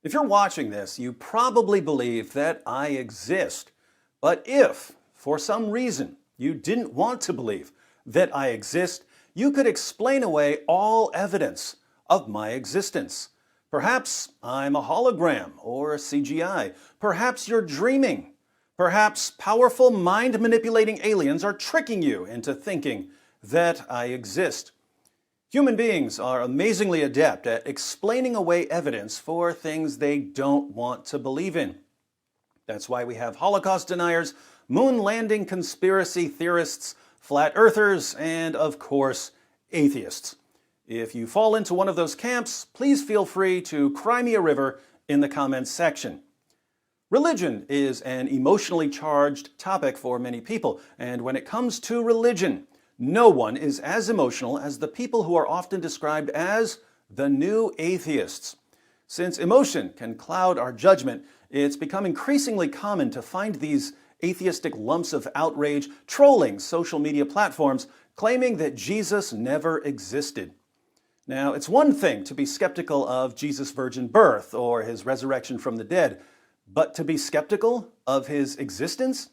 If you're watching this, you probably believe that I exist. But if, for some reason, you didn't want to believe that I exist, you could explain away all evidence of my existence. Perhaps I'm a hologram or a CGI. Perhaps you're dreaming. Perhaps powerful mind-manipulating aliens are tricking you into thinking that I exist. Human beings are amazingly adept at explaining away evidence for things they don't want to believe in. That's why we have Holocaust deniers, moon landing conspiracy theorists, flat earthers, and of course, atheists. If you fall into one of those camps, please feel free to cry me a river in the comments section. Religion is an emotionally charged topic for many people, and when it comes to religion, no one is as emotional as the people who are often described as the new atheists. Since emotion can cloud our judgment, it's become increasingly common to find these atheistic lumps of outrage trolling social media platforms, claiming that Jesus never existed. Now, it's one thing to be skeptical of Jesus' virgin birth or his resurrection from the dead, but to be skeptical of his existence?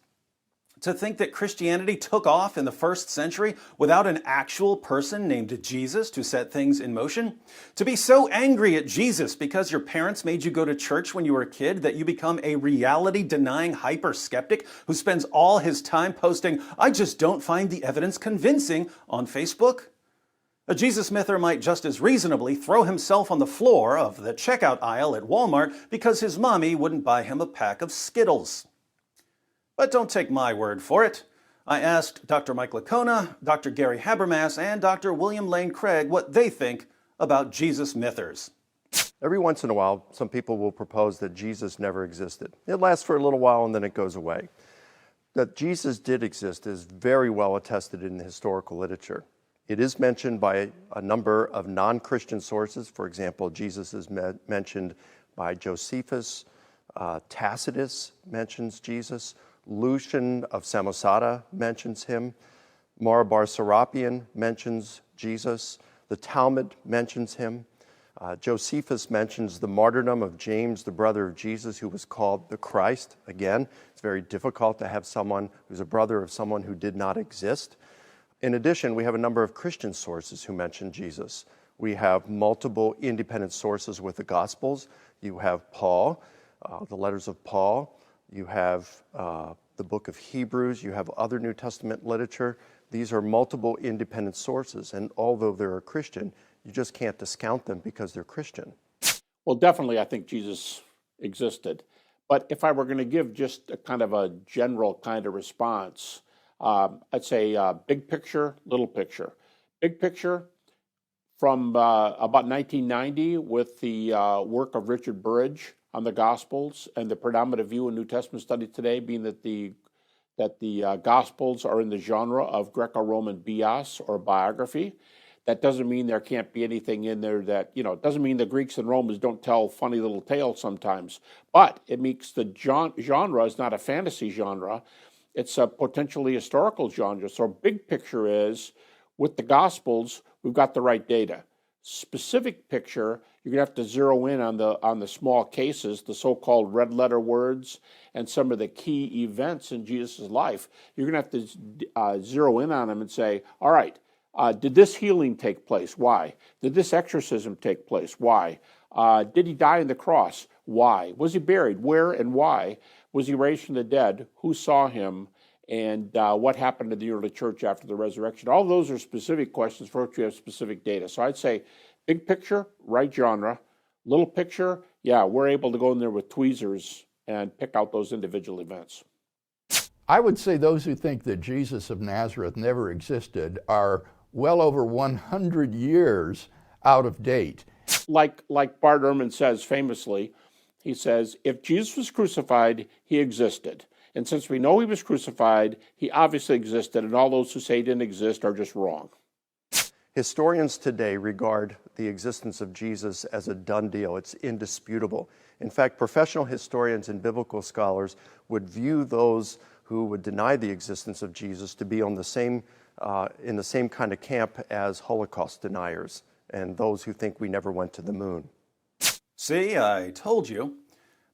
To think that Christianity took off in the first century without an actual person named Jesus to set things in motion? To be so angry at Jesus because your parents made you go to church when you were a kid that you become a reality-denying hyper-skeptic who spends all his time posting, "I just don't find the evidence convincing," on Facebook? A Jesus myther might just as reasonably throw himself on the floor of the checkout aisle at Walmart because his mommy wouldn't buy him a pack of Skittles. But don't take my word for it. I asked Dr. Mike Licona, Dr. Gary Habermas, and Dr. William Lane Craig what they think about Jesus mythers. Every once in a while, some people will propose that Jesus never existed. It lasts for a little while and then it goes away. That Jesus did exist is very well attested in the historical literature. It is mentioned by a number of non-Christian sources. For example, Jesus is mentioned by Josephus. Tacitus mentions Jesus. Lucian of Samosata mentions him. Marabar Serapion mentions Jesus. The Talmud mentions him. Josephus mentions the martyrdom of James, the brother of Jesus, who was called the Christ. Again, it's very difficult to have someone who's a brother of someone who did not exist. In addition, we have a number of Christian sources who mention Jesus. We have multiple independent sources with the Gospels. You have Paul, the letters of Paul. You have the book of Hebrews. You have other New Testament literature. These are multiple independent sources, and although they're a Christian, you just can't discount them because they're Christian. Well, definitely, I think Jesus existed. But if I were going to give just a kind of a general kind of response, I'd say big picture, little picture. Big picture, from about 1990 with the work of Richard Burridge on the Gospels, and the predominant view in New Testament study today being that the Gospels are in the genre of Greco-Roman bios or biography. That doesn't mean there can't be anything in there that, it doesn't mean the Greeks and Romans don't tell funny little tales sometimes, but it makes the genre is not a fantasy genre. It's a potentially historical genre. So big picture is, with the Gospels, we've got the right data. Specific picture, you're going to have to zero in on the small cases, the so-called red letter words, and some of the key events in Jesus' life. You're going to have to zero in on them and say, all right, did this healing take place? Why? Did this exorcism take place? Why? Did he die on the cross? Why? Was he buried? Where and why? Was he raised from the dead? Who saw him? And what happened to the early church after the resurrection? All those are specific questions for which we have specific data. So I'd say big picture, right genre. Little picture, yeah, we're able to go in there with tweezers and pick out those individual events. I would say those who think that Jesus of Nazareth never existed are well over 100 years out of date. Like Bart Ehrman says famously, he says, if Jesus was crucified, he existed. And since we know he was crucified, he obviously existed, and all those who say he didn't exist are just wrong. Historians today regard the existence of Jesus as a done deal. It's indisputable. In fact, professional historians and biblical scholars would view those who would deny the existence of Jesus to be on the same, in the same kind of camp as Holocaust deniers and those who think we never went to the moon. See, I told you.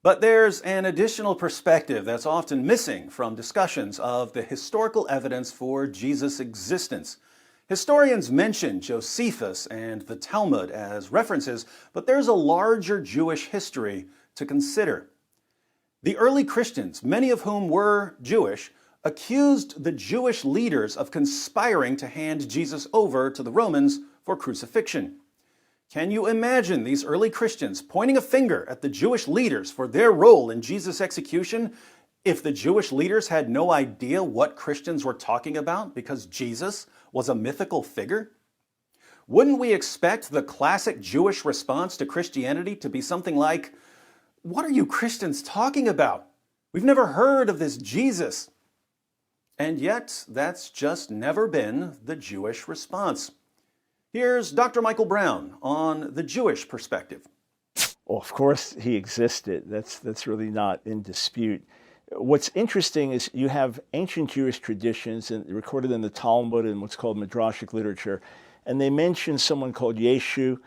But there's an additional perspective that's often missing from discussions of the historical evidence for Jesus' existence. Historians mention Josephus and the Talmud as references, but there's a larger Jewish history to consider. The early Christians, many of whom were Jewish, accused the Jewish leaders of conspiring to hand Jesus over to the Romans for crucifixion. Can you imagine these early Christians pointing a finger at the Jewish leaders for their role in Jesus' execution if the Jewish leaders had no idea what Christians were talking about because Jesus was a mythical figure? Wouldn't we expect the classic Jewish response to Christianity to be something like, "What are you Christians talking about? We've never heard of this Jesus." And yet, that's just never been the Jewish response. Here's Dr. Michael Brown on the Jewish perspective. Well, of course he existed. That's really not in dispute. What's interesting is you have ancient Jewish traditions and recorded in the Talmud and what's called Midrashic literature, and they mention someone called Yeshu,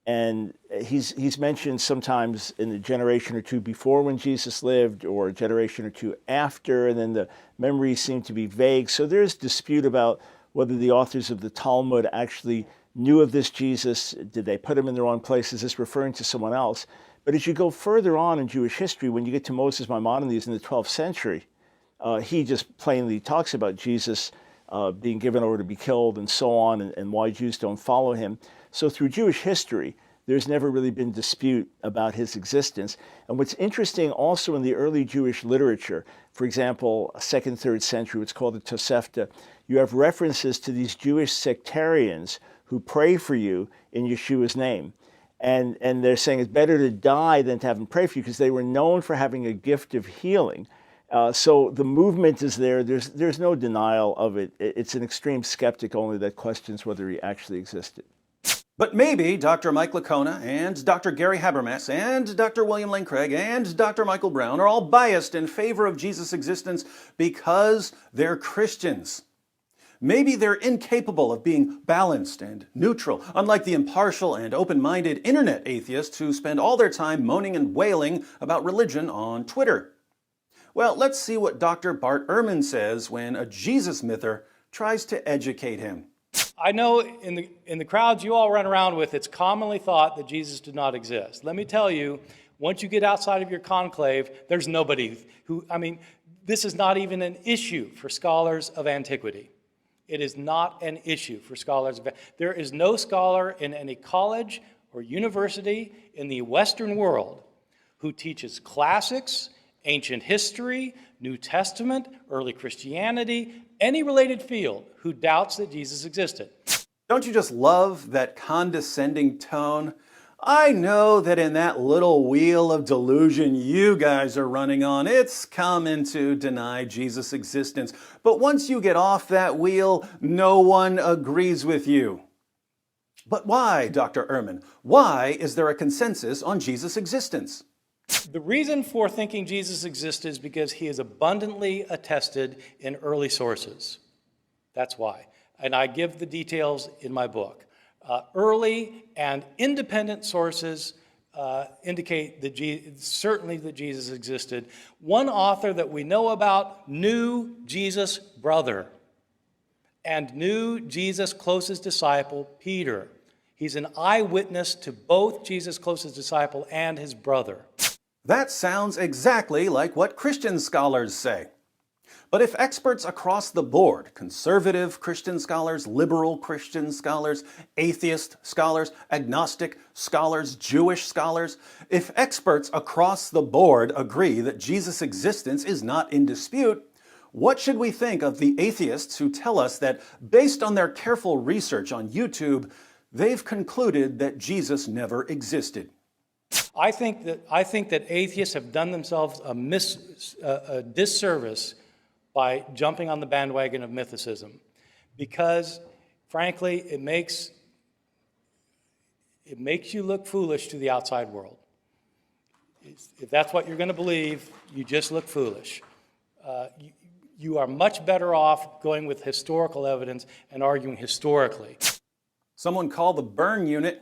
and he's mentioned sometimes in a generation or two before when Jesus lived, or a generation or two after, and then the memories seem to be vague. So there's dispute about whether the authors of the Talmud actually knew of this Jesus. Did they put him in the wrong place? Is this referring to someone else? But as you go further on in Jewish history, when you get to Moses Maimonides in the 12th century, he just plainly talks about Jesus being given over to be killed and so on, and why Jews don't follow him. So through Jewish history, there's never really been dispute about his existence. And what's interesting also in the early Jewish literature, for example, 2nd, 3rd century, what's called the Tosefta, you have references to these Jewish sectarians who pray for you in Yeshua's name. And they're saying it's better to die than to have them pray for you, because they were known for having a gift of healing. So the movement is there. There's no denial of it. It's an extreme skeptic only that questions whether he actually existed. But maybe Dr. Mike Licona and Dr. Gary Habermas and Dr. William Lane Craig and Dr. Michael Brown are all biased in favor of Jesus' existence because they're Christians. Maybe they're incapable of being balanced and neutral, unlike the impartial and open-minded internet atheists who spend all their time moaning and wailing about religion on Twitter. Well, let's see what Dr. Bart Ehrman says when a Jesus myther tries to educate him. I know in the crowds you all run around with, it's commonly thought that Jesus did not exist. Let me tell you, once you get outside of your conclave, there's nobody this is not even an issue for scholars of antiquity. It is not an issue for scholars. There is no scholar in any college or university in the Western world who teaches classics, ancient history, New Testament, early Christianity, any related field who doubts that Jesus existed. Don't you just love that condescending tone? I know that in that little wheel of delusion you guys are running on, it's common to deny Jesus' existence. But once you get off that wheel, no one agrees with you. But why, Dr. Ehrman? Why is there a consensus on Jesus' existence? The reason for thinking Jesus existed is because he is abundantly attested in early sources. That's why. And I give the details in my book. Early and independent sources indicate that certainly that Jesus existed. One author that we know about knew Jesus' brother and knew Jesus' closest disciple, Peter. He's an eyewitness to both Jesus' closest disciple and his brother. That sounds exactly like what Christian scholars say. But if experts across the board, conservative Christian scholars, liberal Christian scholars, atheist scholars, agnostic scholars, Jewish scholars, if experts across the board agree that Jesus' existence is not in dispute, what should we think of the atheists who tell us that, based on their careful research on YouTube, they've concluded that Jesus never existed? I think that atheists have done themselves a disservice by jumping on the bandwagon of mythicism, because, frankly, it makes you look foolish to the outside world. If that's what you're going to believe, you just look foolish. You are much better off going with historical evidence and arguing historically. Someone call the burn unit.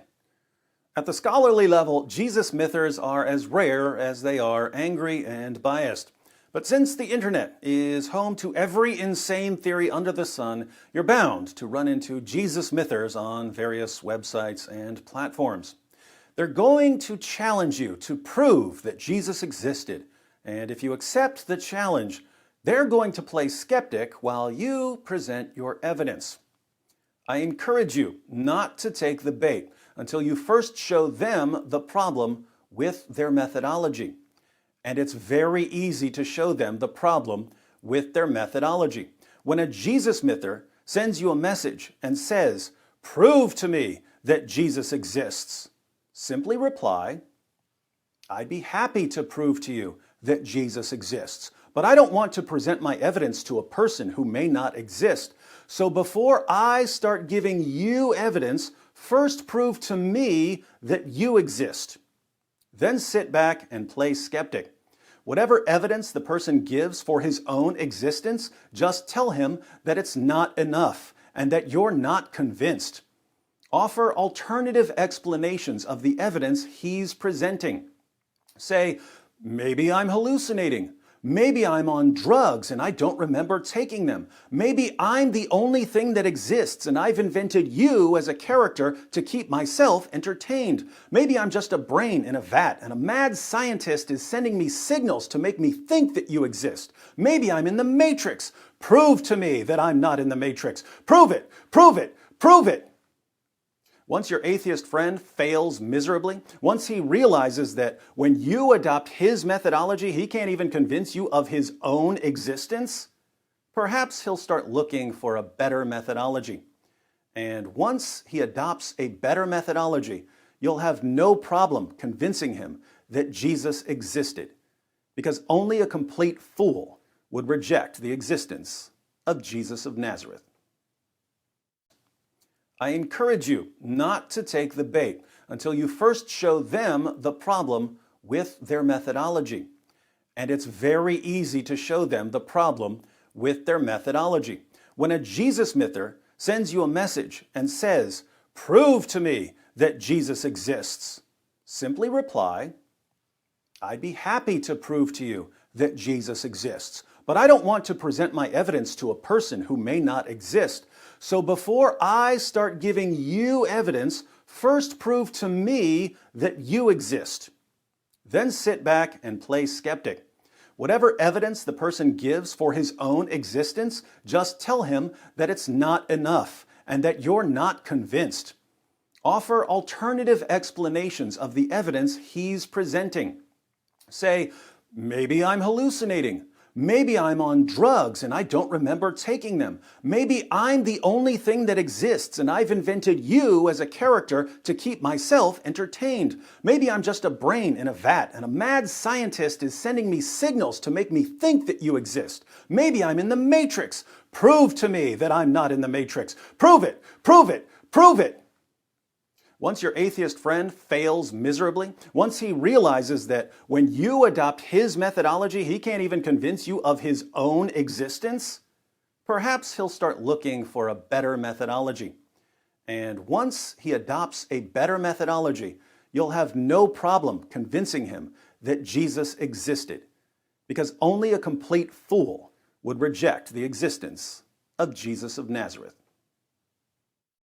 At the scholarly level, Jesus mythers are as rare as they are angry and biased. But since the internet is home to every insane theory under the sun, you're bound to run into Jesus mythers on various websites and platforms. They're going to challenge you to prove that Jesus existed. And if you accept the challenge, they're going to play skeptic while you present your evidence. I encourage you not to take the bait until you first show them the problem with their methodology. And it's very easy to show them the problem with their methodology. When a Jesus myther sends you a message and says, "Prove to me that Jesus exists," simply reply, "I'd be happy to prove to you that Jesus exists, but I don't want to present my evidence to a person who may not exist. So before I start giving you evidence, first prove to me that you exist." Then sit back and play skeptic. Whatever evidence the person gives for his own existence, just tell him that it's not enough and that you're not convinced. Offer alternative explanations of the evidence he's presenting. Say, "Maybe I'm hallucinating. Maybe I'm on drugs and I don't remember taking them. Maybe I'm the only thing that exists and I've invented you as a character to keep myself entertained. Maybe I'm just a brain in a vat and a mad scientist is sending me signals to make me think that you exist. Maybe I'm in the Matrix. Prove to me that I'm not in the Matrix. Prove it, prove it, prove it." Once your atheist friend fails miserably, once he realizes that when you adopt his methodology, he can't even convince you of his own existence, perhaps he'll start looking for a better methodology. And once he adopts a better methodology, you'll have no problem convincing him that Jesus existed, because only a complete fool would reject the existence of Jesus of Nazareth. I encourage you not to take the bait until you first show them the problem with their methodology. And it's very easy to show them the problem with their methodology. When a Jesus myther sends you a message and says, "Prove to me that Jesus exists," simply reply, "I'd be happy to prove to you that Jesus exists, but I don't want to present my evidence to a person who may not exist. So before I start giving you evidence, first prove to me that you exist." Then sit back and play skeptic. Whatever evidence the person gives for his own existence, just tell him that it's not enough and that you're not convinced. Offer alternative explanations of the evidence he's presenting. Say, "Maybe I'm hallucinating. Maybe I'm on drugs and I don't remember taking them. Maybe I'm the only thing that exists and I've invented you as a character to keep myself entertained. Maybe I'm just a brain in a vat and a mad scientist is sending me signals to make me think that you exist. Maybe I'm in the Matrix. Prove to me that I'm not in the Matrix. Prove it, prove it, prove it." Once your atheist friend fails miserably, once he realizes that when you adopt his methodology, he can't even convince you of his own existence, perhaps he'll start looking for a better methodology. And once he adopts a better methodology, you'll have no problem convincing him that Jesus existed, because only a complete fool would reject the existence of Jesus of Nazareth.